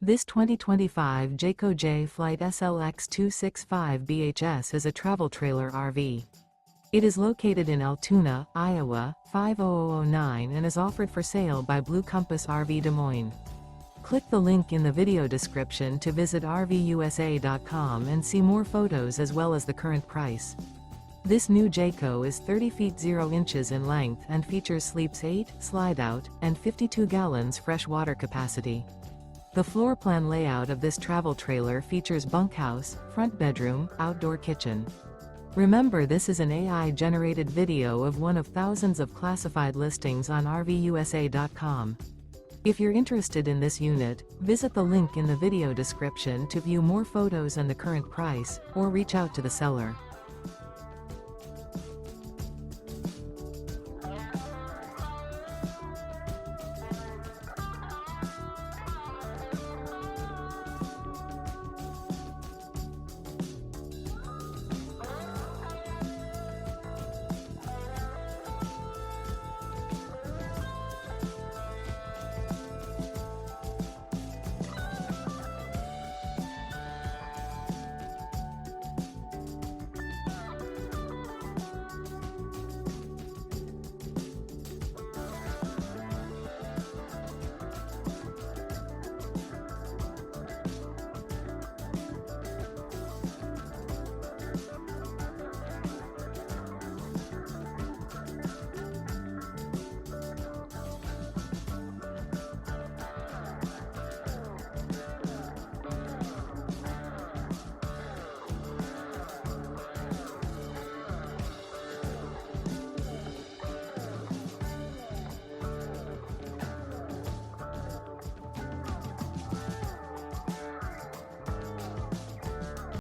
This 2025 Jayco Jay Flight SLX 265 BHS is a travel trailer RV. It is located in Altoona, Iowa, 50009 and is offered for sale by Blue Compass RV Des Moines. Click the link in the video description to visit RVUSA.com and see more photos as well as the current price. This new Jayco is 30 feet 0 inches in length and features sleeps 8, Slideout, and 52 gallons fresh water capacity. The floor plan layout of this travel trailer features bunkhouse, front bedroom, outdoor kitchen. Remember, this is an AI-generated video of one of thousands of classified listings on RVUSA.com. If you're interested in this unit, visit the link in the video description to view more photos and the current price, or reach out to the seller.